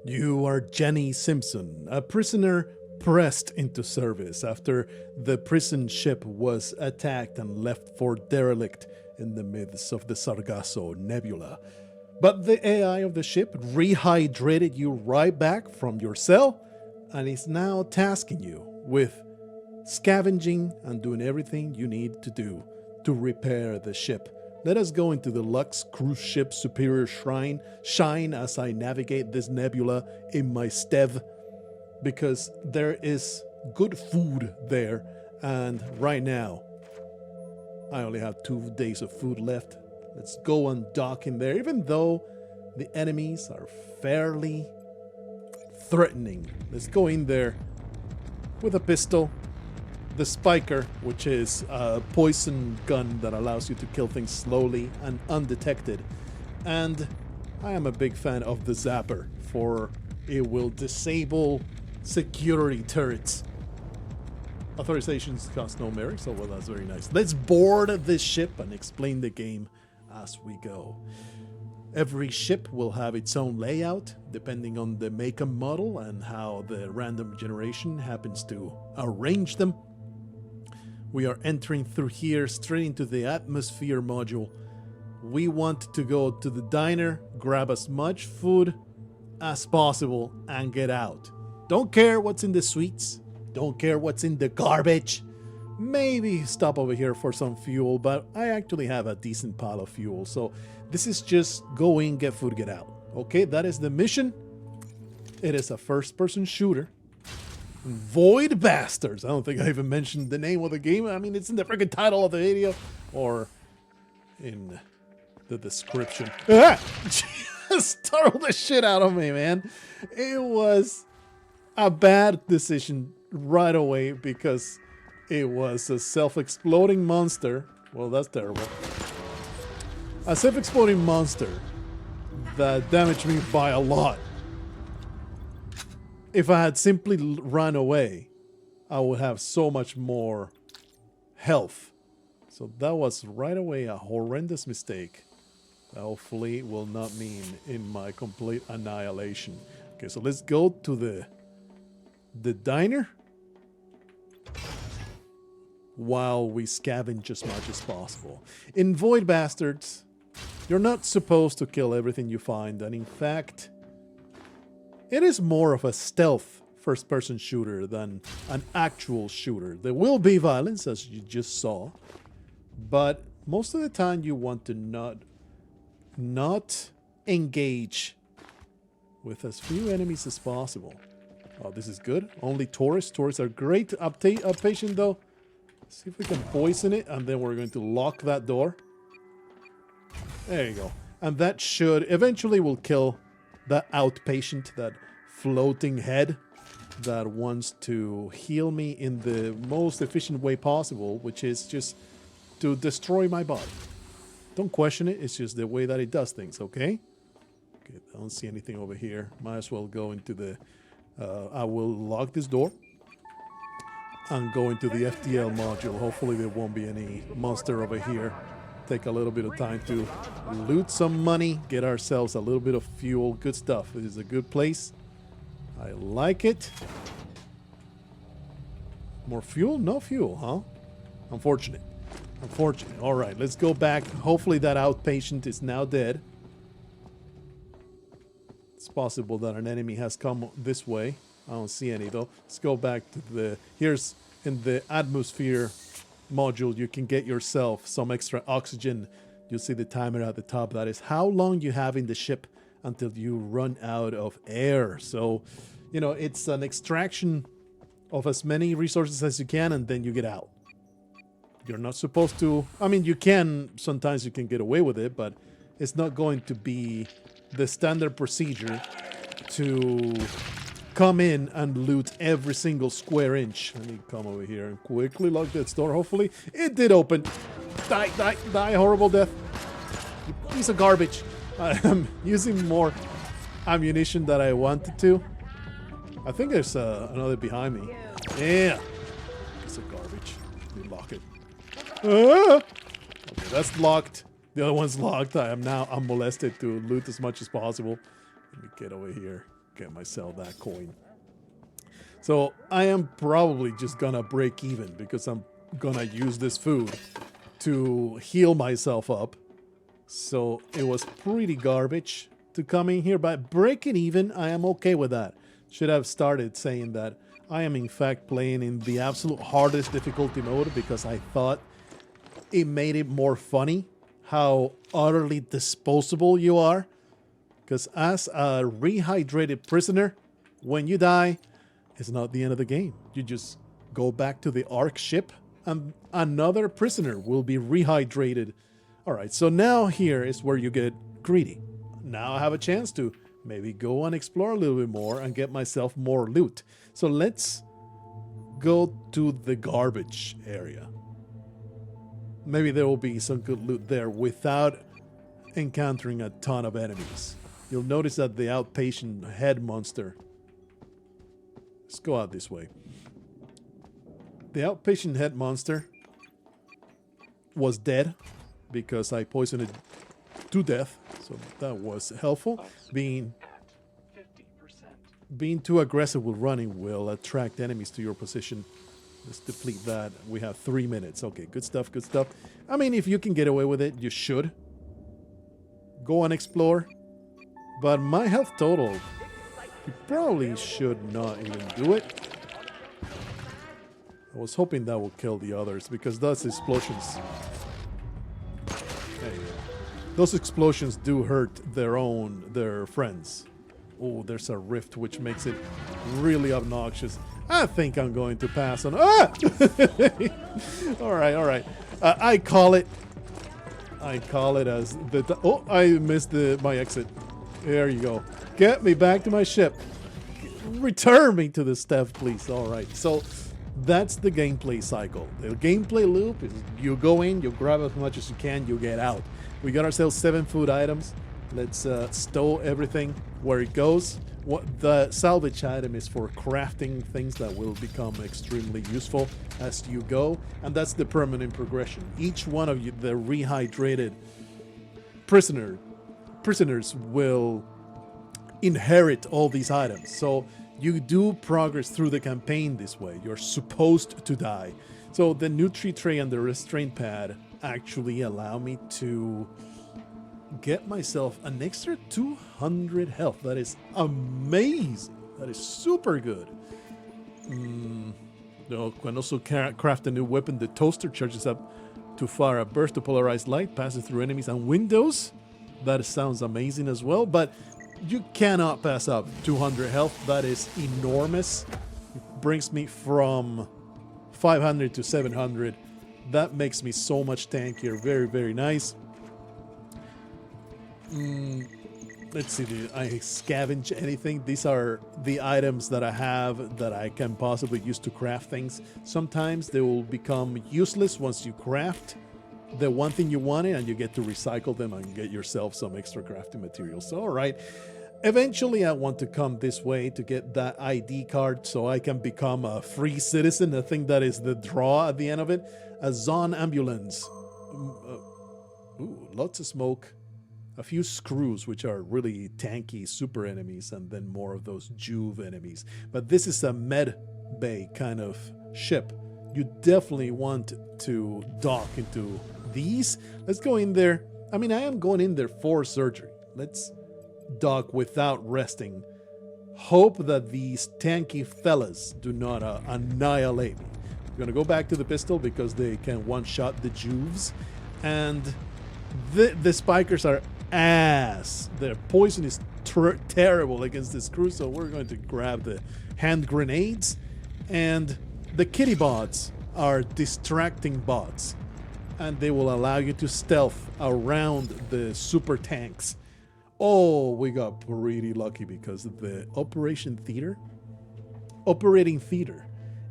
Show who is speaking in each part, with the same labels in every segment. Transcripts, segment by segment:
Speaker 1: You are Jenny Simpson, a prisoner pressed into service after the prison ship was attacked and left for derelict in the midst of the Sargasso Nebula. But the AI of the ship rehydrated you right back from your cell and is now tasking you with scavenging and doing everything you need to do to repair the ship. Let us go into the Lux cruise ship superior shine as I navigate this nebula in my stev, because there is good food there, and right now I only have 2 days of food left. Let's go and dock in there, even though the enemies are fairly threatening. Let's go in there with a pistol, the spiker, which is a poison gun that allows you to kill things slowly and undetected. And I am a big fan of the zapper, for it will disable security turrets. Authorizations cost no merit, so well, that's very nice. Let's board this ship and explain the game as we go. Every ship will have its own layout, depending on the make and model and how the random generation happens to arrange them. We are entering through here straight into the atmosphere module. We want to go to the diner, grab as much food as possible, and get out. Don't care what's in the sweets. Don't care what's in the garbage. Maybe stop over here for some fuel, but I actually have a decent pile of fuel. So this is just go in, get food, get out. Okay, that is the mission. It is a first-person shooter. Void Bastards. I don't think I even mentioned the name of the game. I mean, it's in the freaking title of the video or in the description. Ah! Just startled the shit out of me, man. It was a bad decision right away because it was a self-exploding monster. Well, that's terrible. A self-exploding monster that damaged me by a lot. If I had simply run away, I would have so much more health. So that was right away a horrendous mistake. That hopefully will not mean in my complete annihilation. Okay, so let's go to the diner while we scavenge as much as possible. In Void Bastards, you're not supposed to kill everything you find, and in fact, it is more of a stealth first-person shooter than an actual shooter. There will be violence, as you just saw, but most of the time you want to not engage with as few enemies as possible. Oh, this is good. Only tourists. Tourists are great. Outpatient, though. See if we can poison it, and then we're going to lock that door. There you go. And that should eventually will kill that outpatient, that floating head that wants to heal me in the most efficient way possible, which is just to destroy my body. Don't question it, it's just the way that it does things, okay? Okay, I don't see anything over here. Might as well go into the... I will lock this door and go into the FTL module. Hopefully there won't be any monster over here. Take a little bit of time to loot some money, get ourselves a little bit of fuel. Good stuff. It is a good place. I like it. More fuel? No fuel, huh? Unfortunate. Unfortunate. All right, let's go back. Hopefully that outpatient is now dead. It's possible that an enemy has come this way. I don't see any, though. Let's go back to the... Here's in the atmosphere module, you can get yourself some extra oxygen. You'll see the timer at the top. That is how long you have in the ship until you run out of air. So, you know, it's an extraction of as many resources as you can, and then you get out. You're not supposed to... I mean, you can... Sometimes you can get away with it, but it's not going to be the standard procedure to come in and loot every single square inch. Let me come over here and quickly lock that door. Hopefully it did open. Die, die, die, horrible death. You piece of garbage. I am using more ammunition than I wanted to. I think there's another behind me. Yeah. Piece of garbage. Let me lock it. Okay, that's locked. The other one's locked. I am now unmolested to loot as much as possible. Let me get over here. get myself that coin. So I am probably just gonna break even because I'm gonna use this food to heal myself up. So it was pretty garbage to come in here, but breaking even, I am okay with that. Should have started saying that I am in fact playing in the absolute hardest difficulty mode because I thought it made it more funny how utterly disposable you are. Because as a rehydrated prisoner, when you die, it's not the end of the game. You just go back to the Ark ship and another prisoner will be rehydrated. All right, so now here is where you get greedy. Now I have a chance to maybe go and explore a little bit more and get myself more loot. So let's go to the garbage area. Maybe there will be some good loot there without encountering a ton of enemies. You'll notice that the outpatient head monster... Let's go out this way. The outpatient head monster was dead because I poisoned it to death. So that was helpful. Being too aggressive with running will attract enemies to your position. Let's deplete that. We have 3 minutes. Okay, good stuff, good stuff. I mean, if you can get away with it, you should. Go and explore. But my health total, you probably should not even do it. I was hoping that would kill the others because those explosions... Hey, those explosions do hurt their friends. Oh, there's a rift which makes it really obnoxious. I think I'm going to pass on... Ah! All right. I call it as the... Oh, I missed my exit. There you go. Get me back to my ship. Return me to the staff, please. All right. So that's the gameplay cycle. The gameplay loop is you go in, you grab as much as you can, you get out. We got ourselves 7 food items. Let's stow everything where it goes. What the salvage item is for crafting things that will become extremely useful as you go, and that's the permanent progression. Each one of you, the rehydrated prisoners will inherit all these items. So you do progress through the campaign this way. You're supposed to die. So the nutri tray and the restraint pad actually allow me to get myself an extra 200 health. That is amazing. That is super good. No, can also craft a new weapon. The toaster charges up to fire a burst of polarized light, passes through enemies and windows. That sounds amazing as well, but you cannot pass up 200 health. That is enormous. It brings me from 500 to 700. That makes me so much tankier. Very, very nice. Let's see, did I scavenge anything? These are the items that I have that I can possibly use to craft things. Sometimes they will become useless once you craft the one thing you wanted, and you get to recycle them and get yourself some extra crafting materials. So, all right. Eventually, I want to come this way to get that ID card so I can become a free citizen. I think that is the draw at the end of it. A Zon ambulance. Ooh, lots of smoke. A few screws, which are really tanky super enemies, and then more of those Juve enemies. But this is a med bay kind of ship. You definitely want to dock into these. Let's go in there. I mean, I am going in there for surgery. Let's dock without resting. Hope that these tanky fellas do not annihilate me. I'm going to go back to the pistol because they can one-shot the Juves. And the spikers are ass. Their poison is terrible against this crew, so we're going to grab the hand grenades. And the kitty bots are distracting bots, and they will allow you to stealth around the super tanks. Oh, we got pretty lucky because of the operating theater,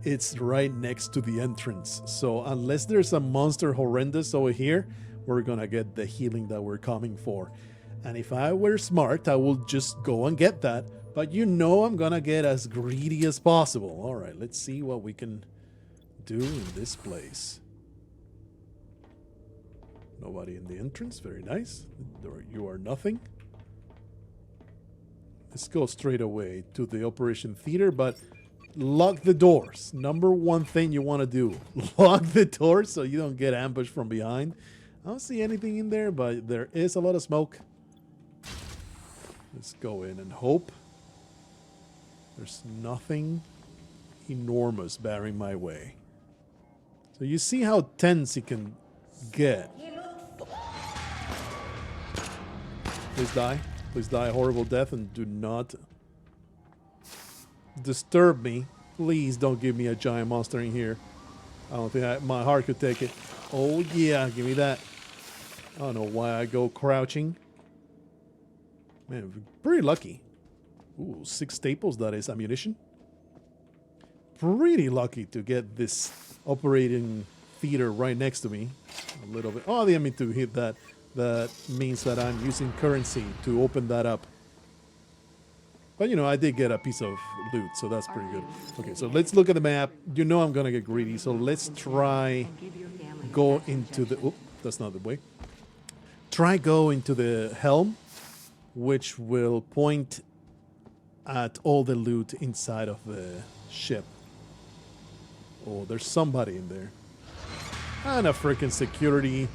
Speaker 1: it's right next to the entrance. So unless there's a monster horrendous over here, we're gonna get the healing that we're coming for. And if I were smart, I will just go and get that. But you know I'm gonna get as greedy as possible. All right, let's see what we can do in this place. Nobody in the entrance. Very nice. You are nothing. Let's go straight away to the operation theater, but lock the doors. Number one thing you want to do. Lock the doors so you don't get ambushed from behind. I don't see anything in there, but there is a lot of smoke. Let's go in and hope there's nothing enormous barring my way. So you see how tense it can get. Please die. Please die a horrible death and do not disturb me. Please don't give me a giant monster in here. I don't think my heart could take it. Oh yeah, give me that. I don't know why I go crouching. Man, pretty lucky. Ooh, 6 staples, that is ammunition. Pretty lucky to get this operating theater right next to me. A little bit. Oh, I didn't mean to hit that. That means that I'm using currency to open that up. But, you know, I did get a piece of loot, so that's pretty good. Okay, so let's look at the map. You know I'm going to get greedy, so let's try go into the... Oh, that's not the way. Try go into the helm, which will point at all the loot inside of the ship. Oh, there's somebody in there. And a freaking security.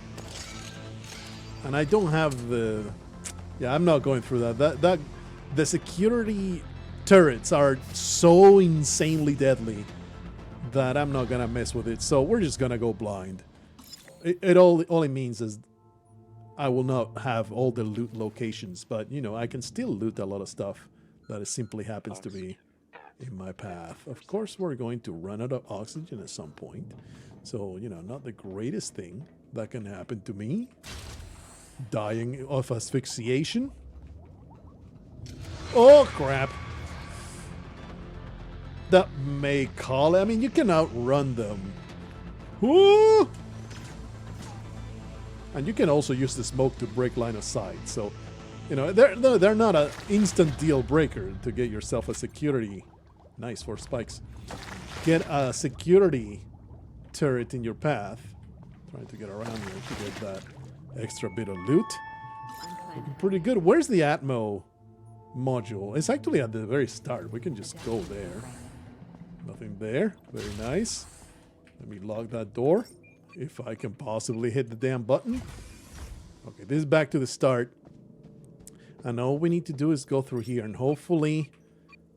Speaker 1: And I don't have the... Yeah, I'm not going through that. The security turrets are so insanely deadly that I'm not going to mess with it. So we're just going to go blind. All it means is I will not have all the loot locations. But, you know, I can still loot a lot of stuff that it simply happens to be in my path. Of course, we're going to run out of oxygen at some point. So, you know, not the greatest thing that can happen to me. Dying of asphyxiation. Oh, crap. That may call it. I mean, you can outrun them. Woo! And you can also use the smoke to break line of sight. So, you know, they're not an instant deal breaker to get yourself a security. Nice, 4 spikes. Get a security turret in your path. Trying to get around here to get that extra bit of loot. Looking pretty good. Where's the Atmo module? It's actually at the very start. We can just go there. Nothing there. Very nice. Let me lock that door. If I can possibly hit the damn button. Okay, this is back to the start. And all we need to do is go through here. And hopefully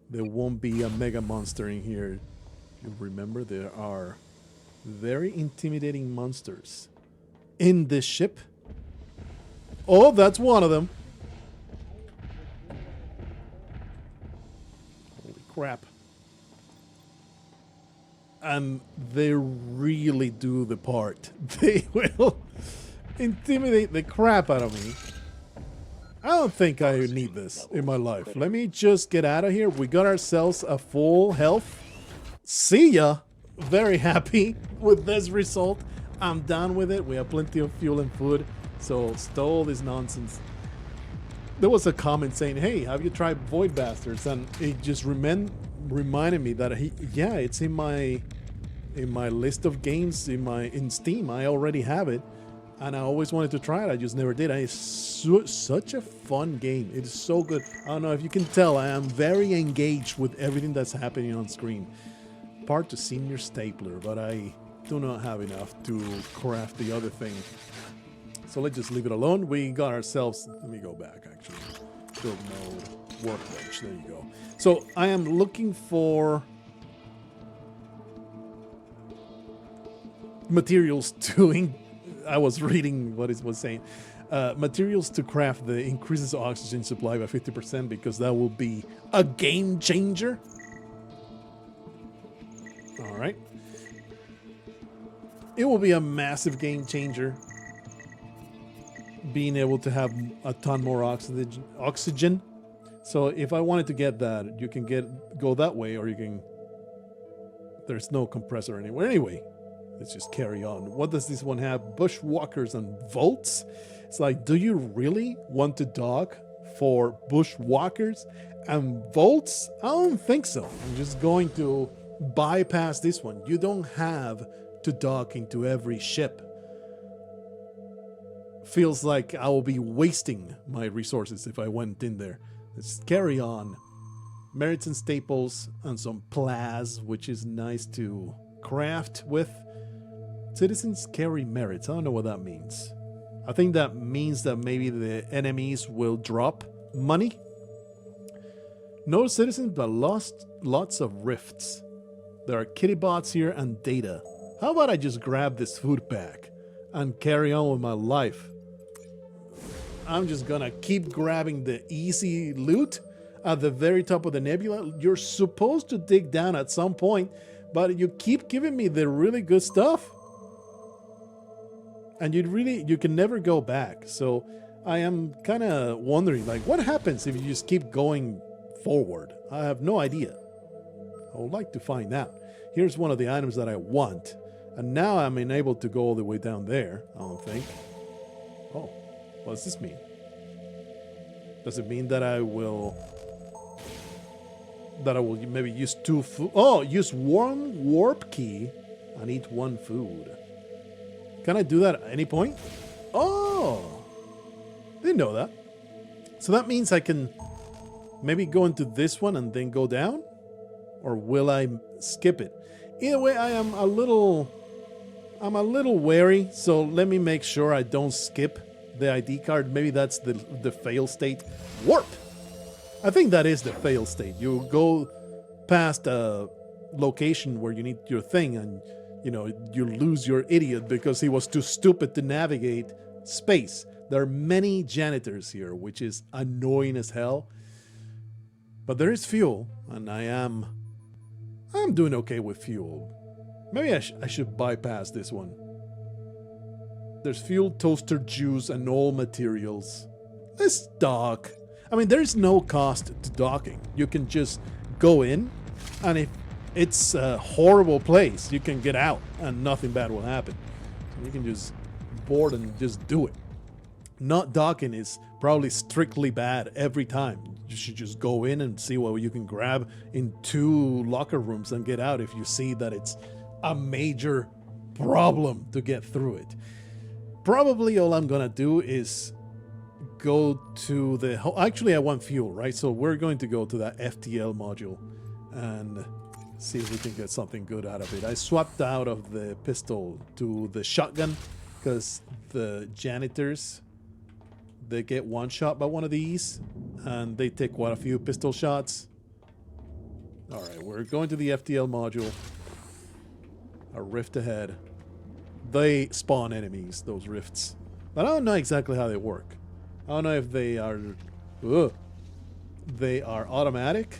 Speaker 1: there won't be a mega monster in here. You remember there are very intimidating monsters in this ship. Oh, that's one of them. Holy crap. And they really do the part. They will intimidate the crap out of me. I don't think I need this in my life. Let me just get out of here. We got ourselves a full health. See ya. Very happy with this result. I'm done with it. We have plenty of fuel and food. So stow this nonsense. There was a comment saying, hey, have you tried Void Bastards? And it just reminded me that yeah, it's in my list of games in Steam. I already have it, and I always wanted to try it. I just never did. It's such a fun game. It's so good. I don't know if you can tell. I am very engaged with everything that's happening on screen. Part to senior stapler, but I do not have enough to craft the other thing. So let's just leave it alone. We got ourselves... Let me go back, actually. Build mode, workbench. There you go. So I am looking for materials to... I was reading what it was saying. Materials to craft the increases oxygen supply by 50% because that will be a game changer. All right. It will be a massive game changer. Being able to have a ton more oxygen. So if I wanted to get that, you can go that way, or you can... There's no compressor anywhere. Anyway, let's just carry on. What does this one have? Bushwalkers and volts. It's like, do you really want to dock for bushwalkers and volts? I don't think so. I'm just going to bypass this one. You don't have to dock into every ship. Feels like I will be wasting my resources if I went in there. Let's carry on. Merits and staples and some plas, which is nice to craft with. Citizens carry merits. I don't know what that means. I think that means that maybe the enemies will drop money. No citizens, but lots of rifts. There are kitty bots here and data. How about I just grab this food pack and carry on with my life? I'm just gonna keep grabbing the easy loot at the very top of the nebula. You're supposed to dig down at some point, but you keep giving me the really good stuff. And you can never go back. So I am kind of wondering, like, what happens if you just keep going forward? I have no idea. I would like to find out. Here's one of the items that I want. And now I'm unable to go all the way down there, I don't think. Oh, what does this mean? Does it mean that I will maybe use 2 food? Oh, use 1 warp key and eat 1 food. Can I do that at any point? Oh, didn't know that. So that means I can maybe go into this one and then go down? Or will I skip it? Either way, I'm a little wary, so let me make sure I don't skip the ID card. Maybe that's the fail state. Warp! I think that is the fail state. You go past a location where you need your thing and you lose your idiot because he was too stupid to navigate space. There are many janitors here, which is annoying as hell. But there is fuel, and I'm doing okay with fuel. Maybe I should bypass this one. There's fuel, toaster, juice, and all materials. Let's dock. I mean, there's no cost to docking. You can just go in, and if it's a horrible place, you can get out, and nothing bad will happen. So you can just board and just do it. Not docking is probably strictly bad every time. You should just go in and see what you can grab in 2 locker rooms and get out if you see that it's a major problem to get through it. Probably all I'm gonna do is go to the... Actually, I want fuel, right? So we're going to go to that FTL module and see if we can get something good out of it. I swapped out of the pistol to the shotgun because the janitors, they get 1 shot by one of these and they take quite a few pistol shots. All right, we're going to the FTL module. A rift ahead. They spawn enemies, those rifts. But I don't know exactly how they work. I don't know if they are automatic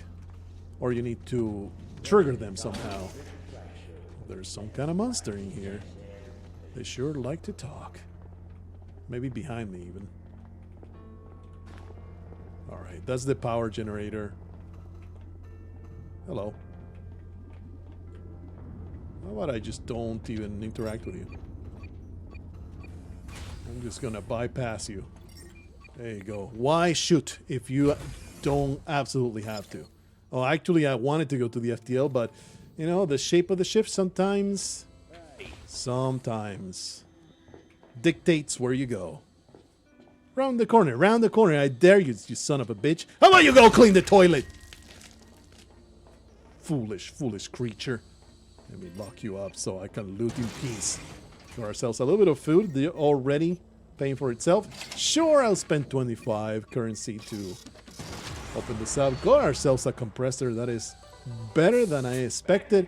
Speaker 1: or you need to trigger them somehow. There's some kind of monster in here. They sure like to talk. Maybe behind me even. Alright, that's the power generator. Hello. How about I just don't even interact with you? I'm just gonna bypass you. There you go. Why shoot if you don't absolutely have to? Oh, actually, I wanted to go to the FTL, but, you know, the shape of the ship sometimes dictates where you go. Round the corner, I dare you, you son of a bitch. How about you go clean the toilet? Foolish creature. Let me lock you up so I can loot in peace. Got ourselves a little bit of food. They're already paying for itself. Sure, I'll spend 25 currency to open this up. Got ourselves a compressor. That is better than I expected.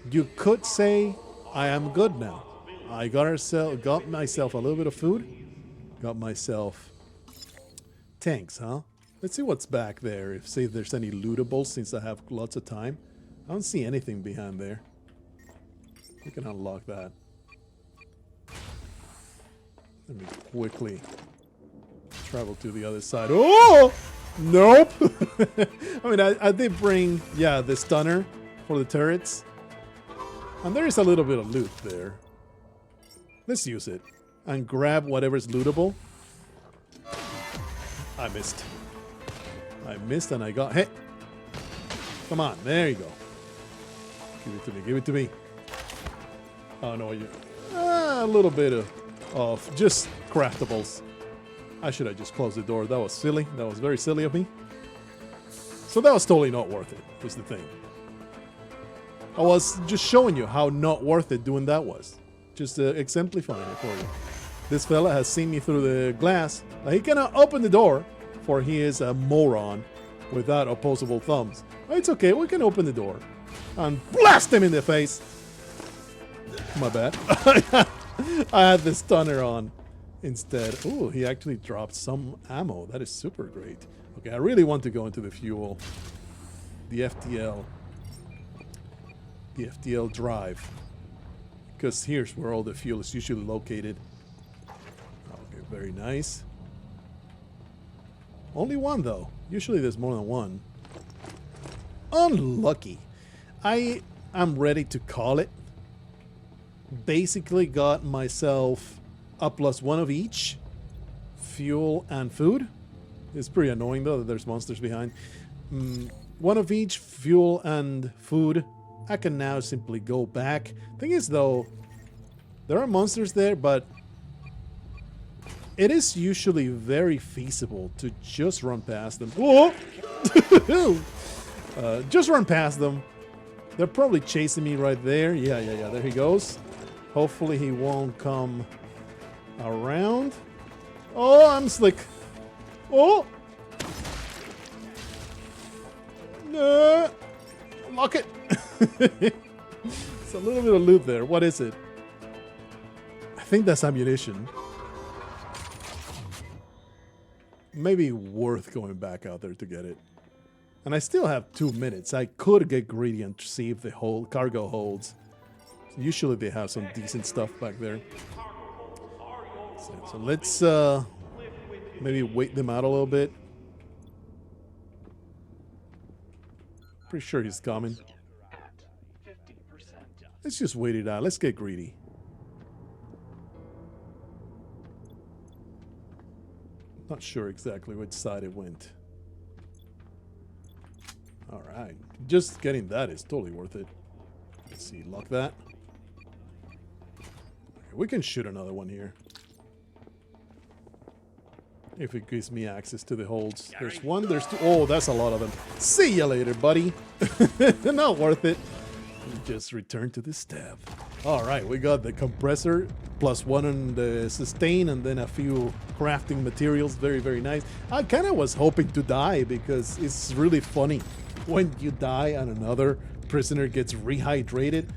Speaker 1: You could say I am good now. I got myself a little bit of food. Got myself tanks, huh? Let's see what's back there. See if there's any lootables since I have lots of time. I don't see anything behind there. We can unlock that. Let me quickly travel to the other side. Oh! Nope! I mean, I did bring, yeah, the stunner for the turrets. And there is a little bit of loot there. Let's use it. And grab whatever's lootable. I missed. And I got hit. Come on, there you go. Give it to me. Oh no, a little bit of just craftables. I should have just closed the door. That was silly. That was very silly of me. So that was totally not worth it, was the thing. I was just showing you how not worth it doing that was. Just exemplifying it for you. This fella has seen me through the glass. Now he cannot open the door, for he is a moron without opposable thumbs. But it's okay, we can open the door and blast him in the face. My bad. I had the stunner on instead. Oh, he actually dropped some ammo. That is super great. Okay, I really want to go into the fuel. The FTL. The FTL drive. Because here's where all the fuel is usually located. Okay, very nice. Only one though. Usually there's more than one. Unlucky. I am ready to call it. Basically got myself a +1 of each. Fuel and food. It's pretty annoying though that there's monsters behind. One of each, fuel and food. I can now simply go back. Thing is though, there are monsters there, but it is usually very feasible to just run past them. Whoa! Just run past them. They're probably chasing me right there. Yeah, there he goes. Hopefully he won't come around. Oh, I'm slick. Oh! No! Lock it! It's a little bit of loot there. What is it? I think that's ammunition. Maybe worth going back out there to get it. And I still have 2 minutes. I could get greedy and see if the whole cargo holds. Usually they have some decent stuff back there. So let's maybe wait them out a little bit. Pretty sure he's coming. Let's just wait it out. Let's get greedy. Not sure exactly which side it went. Alright. Just getting that is totally worth it. Let's see. Lock that. We can shoot another one here. If it gives me access to the holds. There's one, there's two. Oh, that's a lot of them. See ya later, buddy. Not worth it. Just return to the stab. Alright, we got the compressor. +1 on the sustain. And then a few crafting materials. Very, very nice. I kind of was hoping to die. Because it's really funny when you die and another prisoner gets rehydrated.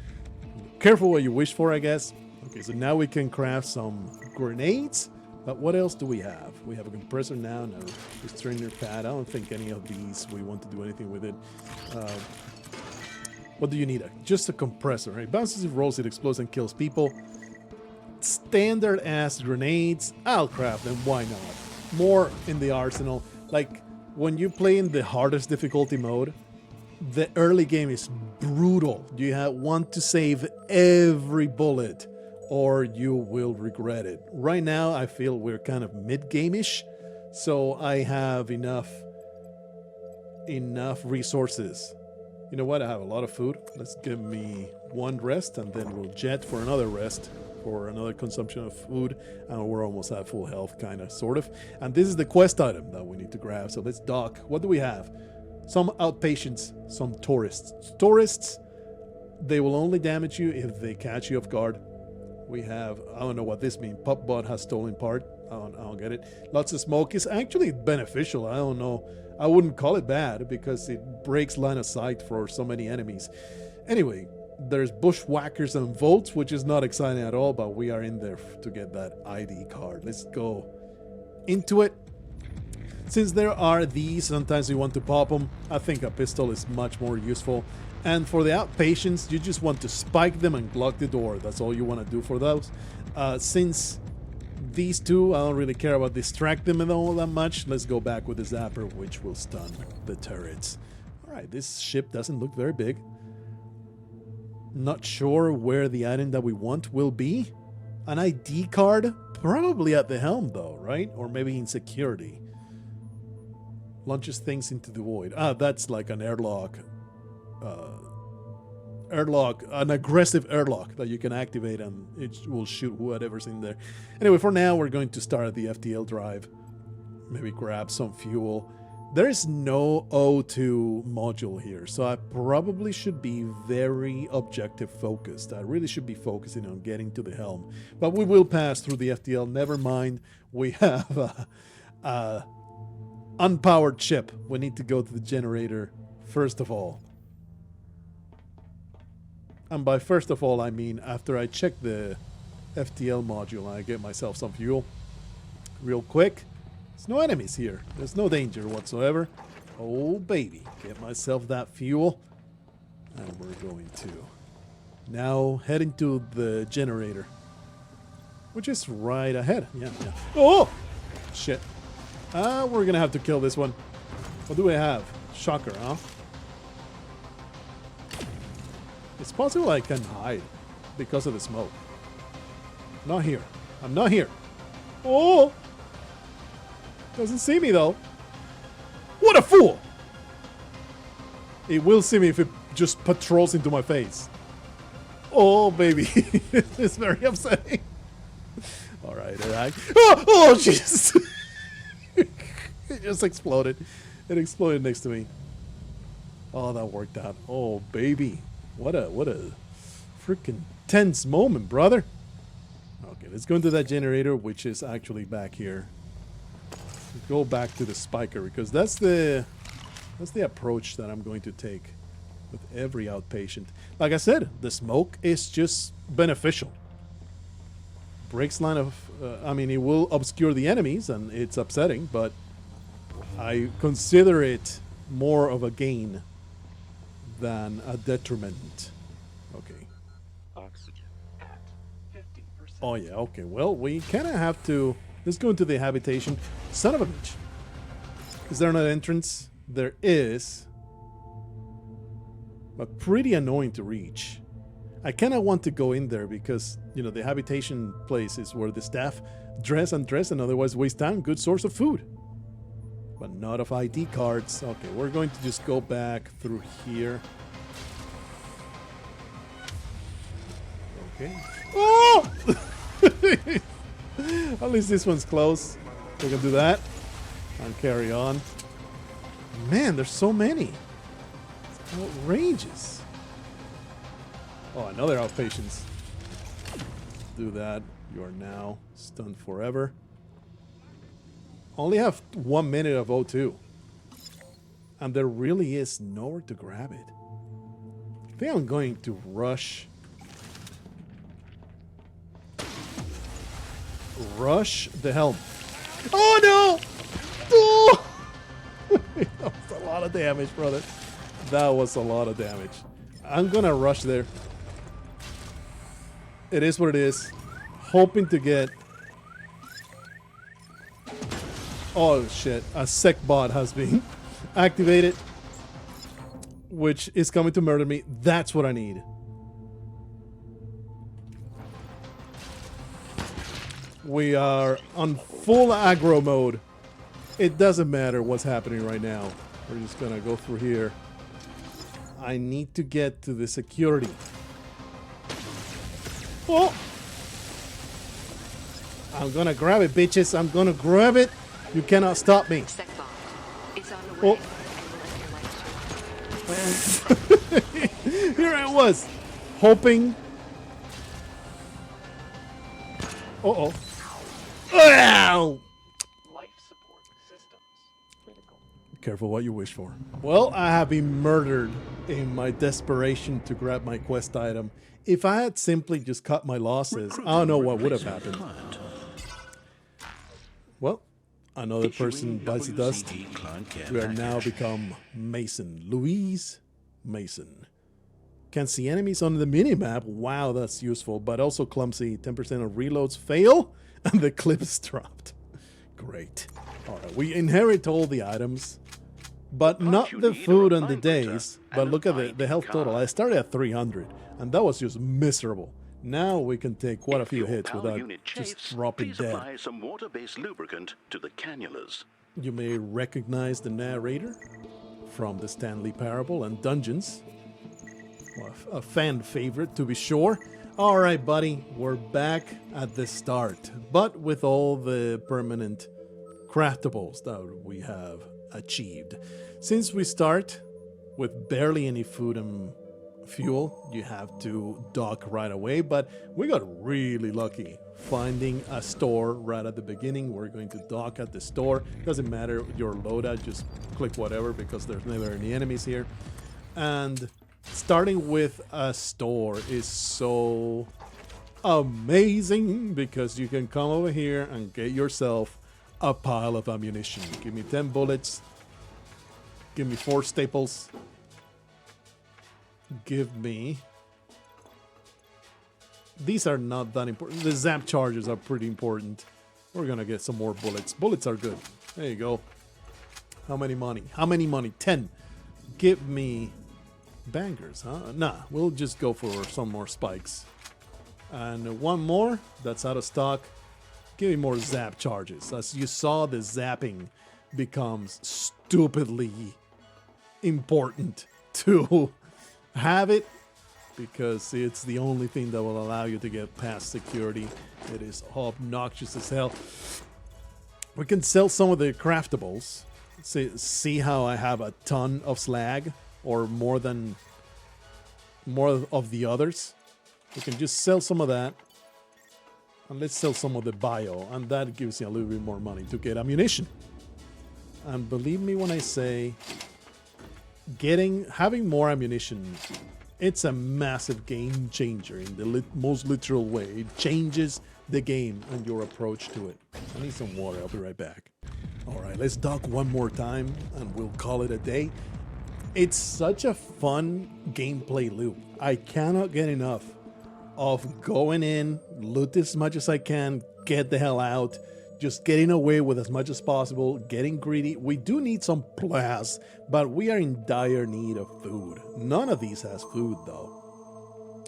Speaker 1: Careful what you wish for, I guess. Okay, so now we can craft some grenades. But what else do we have? We have a compressor now, and a restrainer pad. I don't think any of these we want to do anything with it. What do you need? Just a compressor, right? Bounces, it rolls, it explodes, and kills people. Standard ass grenades. I'll craft them. Why not? More in the arsenal. Like when you play in the hardest difficulty mode, the early game is brutal. You want to save every bullet, or you will regret it. Right now, I feel we're kind of mid-game-ish, so I have enough resources. You know what? I have a lot of food. Let's give me one rest, and then we'll jet for another rest, for another consumption of food, and we're almost at full health, kind of, sort of. And this is the quest item that we need to grab, so let's dock. What do we have? Some outpatients, some tourists. Tourists, they will only damage you if they catch you off guard. We have, I don't know what this means. Pup-bot has stolen part. I don't get it. Lots of smoke is actually beneficial. I don't know. I wouldn't call it bad because it breaks line of sight for so many enemies. Anyway, there's bushwhackers and volts, which is not exciting at all, but we are in there to get that ID card. Let's go into it. Since there are these, sometimes we want to pop them. I think a pistol is much more useful. And for the outpatients, you just want to spike them and block the door. That's all you want to do for those. Since these two, I don't really care about distract them and all that much. Let's go back with the zapper, which will stun the turrets. Alright, this ship doesn't look very big. Not sure where the item that we want will be. An ID card? Probably at the helm though, right? Or maybe in security. Launches things into the void. Ah, that's like an airlock. An aggressive airlock that you can activate and it will shoot whatever's in there. Anyway, for now we're going to start at the FTL drive. Maybe grab some fuel There is no O2 module here, so I probably should be very objective focused. I really should be focusing on getting to the helm. But we will pass through the FTL. Never mind. We have a unpowered ship. We need to go to the generator first of all. And by first of all, I mean after I check the FTL module, I get myself some fuel real quick. There's no enemies here. There's no danger whatsoever. Oh, baby. Get myself that fuel. And we're going to now head into the generator, which is right ahead. Yeah. Oh! Shit. We're going to have to kill this one. What do we have? Shocker, huh? It's possible I can hide because of the smoke. Not here. I'm not here. Oh! Doesn't see me though. What a fool! It will see me if it just patrols into my face. Oh, baby. It's very upsetting. Alright. Oh, Jesus! It just exploded. It exploded next to me. Oh, that worked out. Oh, baby. What a freaking tense moment, brother. Okay, let's go into that generator, which is actually back here. Go back to the spiker because that's the approach that I'm going to take with every outpatient. Like I said, the smoke is just beneficial. Breaks line of, I mean, it will obscure the enemies and it's upsetting, but I consider it more of a gain than a detriment. Okay.
Speaker 2: Oxygen at 50%.
Speaker 1: Oh yeah, okay. Well, we kind of have to... Let's go into the habitation. Son of a bitch. Is there an entrance? There is. But pretty annoying to reach. I kind of want to go in there because, you know, the habitation place is where the staff dress and otherwise waste time. Good source of food. But not of ID cards. Okay, we're going to just go back through here. Okay. Oh! At least this one's close. We can do that and carry on. Man, there's so many. It's outrageous. Oh, another outpatients. Do that. You are now stunned forever. Only have 1 minute of O2. And there really is nowhere to grab it. I think I'm going to rush. Rush the helm. Oh no! Oh! That was a lot of damage, brother. That was a lot of damage. I'm gonna rush there. It is what it is. Hoping to get... Oh shit, a sec bot has been activated, which is coming to murder me. That's what I need. We are on full aggro mode. It doesn't matter what's happening right now. We're just gonna go through here. I need to get to the security. Oh! I'm gonna grab it, bitches. I'm gonna grab it. You cannot stop me. Oh. Here I was, hoping. Uh-oh. Ow!
Speaker 2: Life support systems critical.
Speaker 1: Careful what you wish for. Well, I have been murdered in my desperation to grab my quest item. If I had simply just cut my losses, I don't know what would have happened. Well, another person bites the dust. We are now become Mason. Louise Mason. Can see enemies on the minimap. Wow, that's useful, but also clumsy. 10% of reloads fail, and the clips dropped. Great. All right, we inherit all the items, but not the food and the days. But look at the health total. I started at 300, and that was just miserable. Now we can take quite a few hits without just dropping dead.
Speaker 3: Apply some water-based lubricant to the cannulas.
Speaker 1: You may recognize the narrator from the Stanley Parable and Dungeons. Well, a fan favorite, to be sure. All right, buddy, we're back at the start, but with all the permanent craftables that we have achieved. Since we start with barely any food and fuel, you have to dock right away, but we got really lucky finding a store right at the beginning. We're going to dock at the store. Doesn't matter your loadout, just click whatever because there's never any enemies here. And starting with a store is so amazing because you can come over here and get yourself a pile of ammunition. Give me 10 bullets. Give me 4 staples. Give me... These are not that important. The zap charges are pretty important. We're gonna get some more bullets. Bullets are good. There you go. How many money? How many money? 10. Give me bangers, huh? Nah, we'll just go for some more spikes. And one more. That's out of stock. Give me more zap charges. As you saw, the zapping becomes stupidly important to have it, because it's the only thing that will allow you to get past security. It is obnoxious as hell. We can sell some of the craftables. See how I have a ton of slag, or more of the others. We can just sell some of that, and let's sell some of the bio, and that gives you a little bit more money to get ammunition. And believe me when I say, having more ammunition, it's a massive game changer in the most literal way. It changes the game and your approach to it. I need some water. I'll be right back. All right, let's dock one more time and we'll call it a day. It's such a fun gameplay loop. I cannot get enough of going in, loot as much as I can, get the hell out, just getting away with as much as possible, getting greedy. We do need some plus, but we are in dire need of food. None of these has food, though.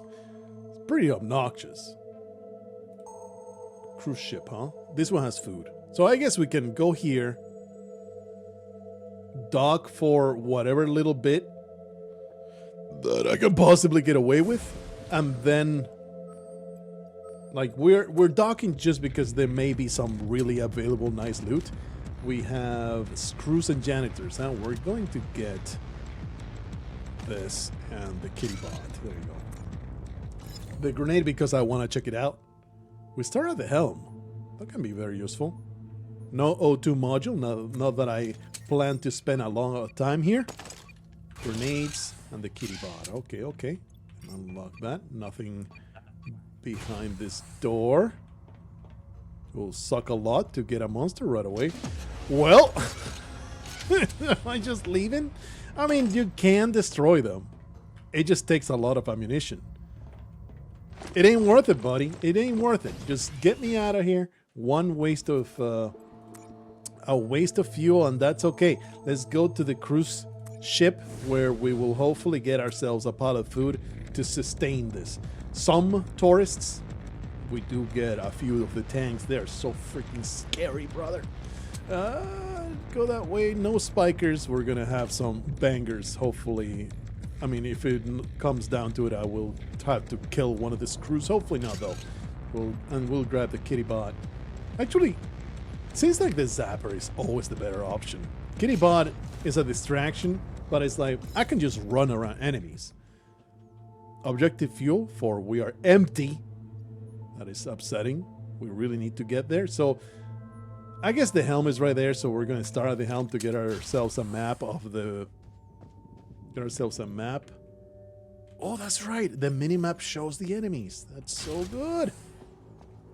Speaker 1: It's pretty obnoxious. Cruise ship, huh? This one has food. So I guess we can go here, dock for whatever little bit that I can possibly get away with, and then... Like, we're docking just because there may be some really available nice loot. We have screws and janitors. Now we're going to get this and the kitty bot. There you go. The grenade because I want to check it out. We start at the helm. That can be very useful. No O2 module. Not that I plan to spend a long time here. Grenades and the kitty bot. Okay. Unlock that. Nothing behind this door. Will suck a lot to get a monster right away. Well, am I just leaving? I mean, you can destroy them. It just takes a lot of ammunition. It ain't worth it, buddy. It ain't worth it. Just get me out of here. One waste of a waste of fuel, and that's okay. Let's go to the cruise ship where we will hopefully get ourselves a pile of food to sustain this. Some tourists, we do get a few of the tanks. They're so freaking scary, brother. Go that way. No spikers. We're gonna have some bangers, hopefully. I mean, if it comes down to it, I will have to kill one of the screws. Hopefully not, though. We'll grab the kitty bot. Actually, it seems like the zapper is always the better option. Kitty bot is a distraction, but it's like I can just run around enemies. Objective fuel for we are empty. That is upsetting. We really need to get there. So I guess the helm is right there. So we're going to start at the helm to get ourselves a map of the... Get ourselves a map. Oh, that's right. The mini-map shows the enemies. That's so good.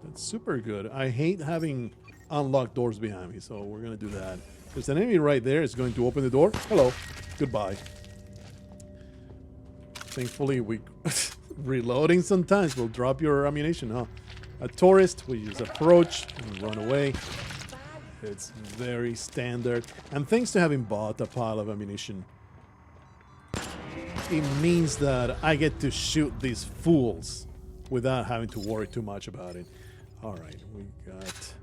Speaker 1: That's super good. I hate having unlocked doors behind me. So we're going to do that. There's an enemy right there. It's going to open the door. Hello. Goodbye. Thankfully, we reloading sometimes will drop your ammunition, huh? A tourist, we just approach and run away. It's very standard. And thanks to having bought a pile of ammunition, it means that I get to shoot these fools without having to worry too much about it. All right, we got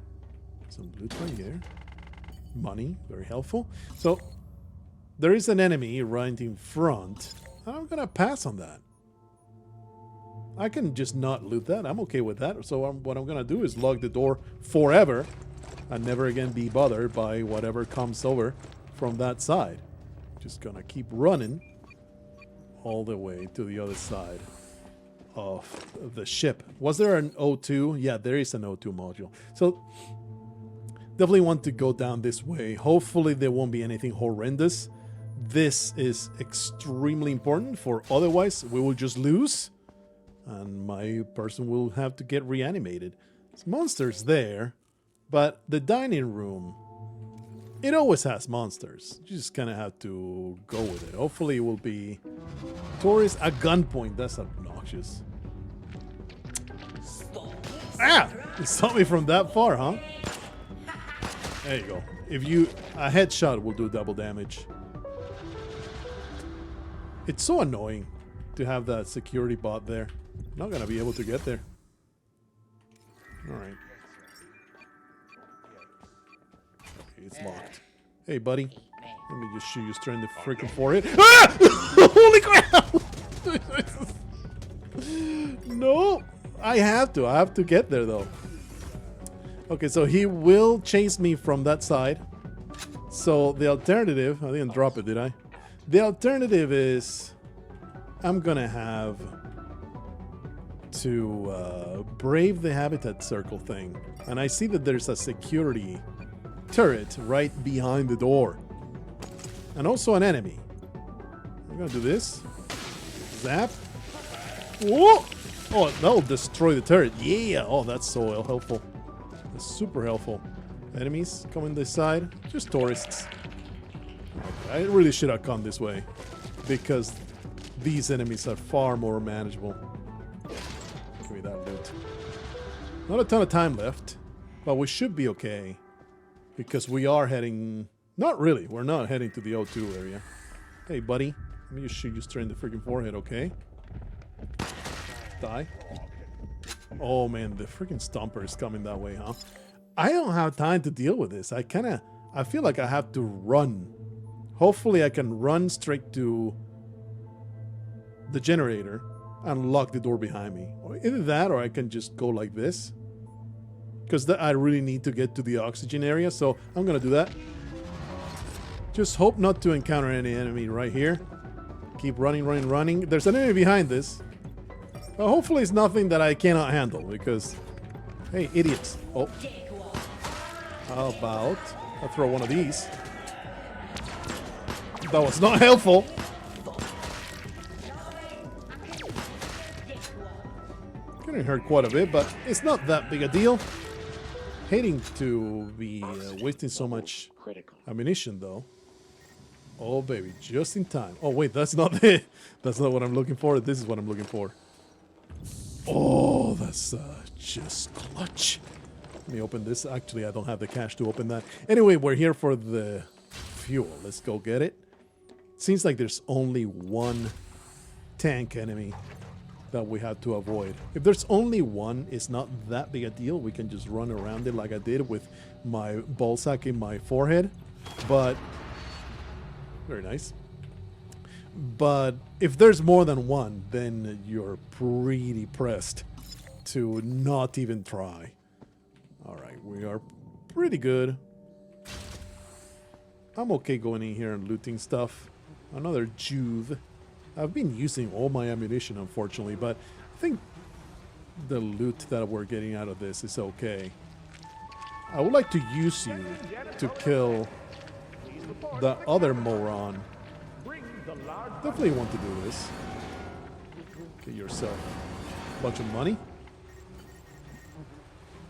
Speaker 1: some loot right here. Money, very helpful. So there is an enemy right in front. I'm gonna pass on that. I can just not loot that. I'm okay with that. So what I'm gonna do is lock the door forever and never again be bothered by whatever comes over. from that side. Just gonna keep running all the way to the other side of the ship. Was there an O2? Yeah, there is an O2 module. So definitely want to go down this way. Hopefully there won't be anything horrendous. This is extremely important, for otherwise we will just lose and my person will have to get reanimated. There's monsters there, but the dining room, it always has monsters. You just kind of have to go with it. Hopefully it will be tourists at gunpoint. That's obnoxious. Ah! You saw me from that far, huh? There you go. A headshot will do double damage. It's so annoying to have that security bot there. Not gonna be able to get there. Alright. It's locked. Hey, buddy. Let me just shoot you straight in the freaking forehead. Ah! Holy crap! No! I have to get there, though. Okay, so he will chase me from that side. So the alternative... I didn't drop it, did I? The alternative is... I'm gonna have to brave the habitat circle thing. And I see that there's a security turret right behind the door. And also an enemy. I'm gonna do this. Zap. Whoa! Oh, that'll destroy the turret. Yeah! Oh, that's so helpful. That's super helpful. Enemies coming this side. Just tourists. Okay, I really should have come this way, because these enemies are far more manageable. Give me that loot. Not a ton of time left, but we should be okay, because we are heading... Not really, we're not heading to the O2 area. Hey, buddy. Let me just shoot you straight in the freaking forehead, okay? Die. Oh, man, the freaking stomper is coming that way, huh? I don't have time to deal with this. I feel like I have to run. Hopefully I can run straight to the generator and lock the door behind me. Or either that, or I can just go like this, because I really need to get to the oxygen area, so I'm gonna do that. Just hope not to encounter any enemy right here. Keep running, running, running. There's an enemy behind this. But hopefully it's nothing that I cannot handle, because... Hey, idiots. Oh. How about... I'll throw one of these. That was not helpful. Getting hurt quite a bit, but it's not that big a deal. Hating to be wasting so much ammunition, though. Oh, baby, just in time. Oh, wait, that's not it. That's not what I'm looking for. This is what I'm looking for. Oh, that's just clutch. Let me open this. Actually, I don't have the cash to open that. Anyway, we're here for the fuel. Let's go get it. Seems like there's only one tank enemy that we have to avoid. If there's only one, it's not that big a deal. We can just run around it like I did with my ball sack in my forehead. But... Very nice. But if there's more than one, then you're pretty pressed to not even try. Alright, we are pretty good. I'm okay going in here and looting stuff. Another Juve. I've been using all my ammunition, unfortunately, but I think the loot that we're getting out of this is okay. I would like to use you to kill the other moron. Definitely want to do this. Get yourself a bunch of money.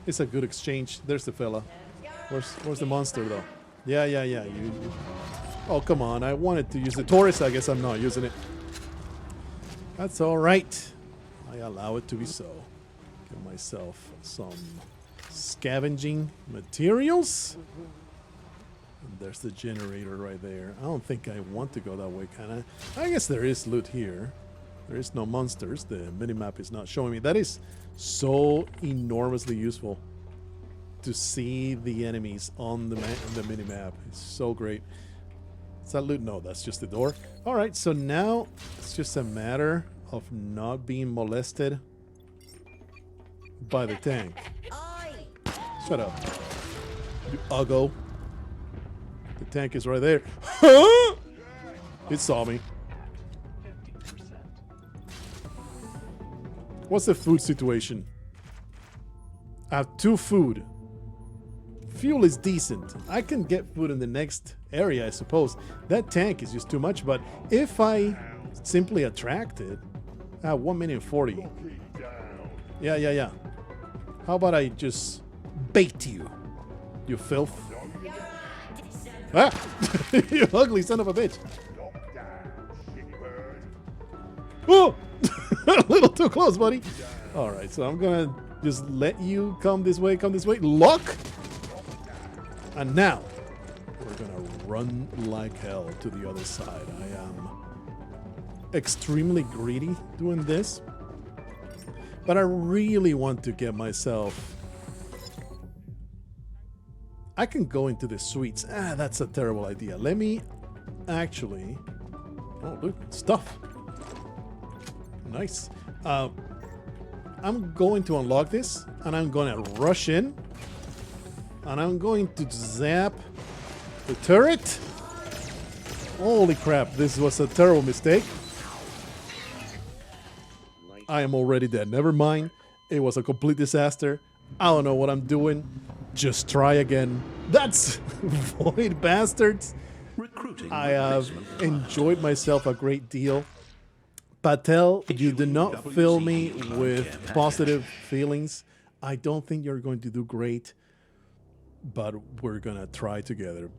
Speaker 1: It's a good exchange. There's the fella. Where's the monster, though? Yeah. You. Oh, come on. I wanted to use the tourist. I guess I'm not using it. That's all right. I allow it to be so. Get myself some scavenging materials. And there's the generator right there. I don't think I want to go that way, kind of. I guess there is loot here. There is no monsters. The minimap is not showing me. That is so enormously useful to see the enemies on the minimap. It's so great. Is that loot? No, that's just the door. All right, so now it's just a matter of not being molested by the tank. Shut up, you uggo. The tank is right there. Huh? It saw me.
Speaker 2: 50%.
Speaker 1: What's the food situation? I have 2 food. Fuel is decent. I can get food in the next area, I suppose. That tank is just too much, but if I simply attract it... 1 minute 40. Yeah. How about I just bait you? You filth. Ah! You ugly son of a bitch. Oh! A little too close, buddy. Alright, so I'm gonna just let you come this way, Lock! And now, we're gonna run like hell to the other side. I am extremely greedy doing this. But I really want to get myself... I can go into the suites. That's a terrible idea. Let me actually... Oh, look, stuff. Nice. I'm going to unlock this, and I'm going to rush in. And I'm going to zap the turret. Holy crap, this was a terrible mistake. I am already dead. Never mind. It was a complete disaster. I don't know what I'm doing. Just try again. That's Void Bastards.
Speaker 3: Recruiting
Speaker 1: I have
Speaker 3: replacement
Speaker 1: enjoyed myself a great deal. Patel, you do not fill me with positive feelings. I don't think you're going to do great, but we're gonna try together.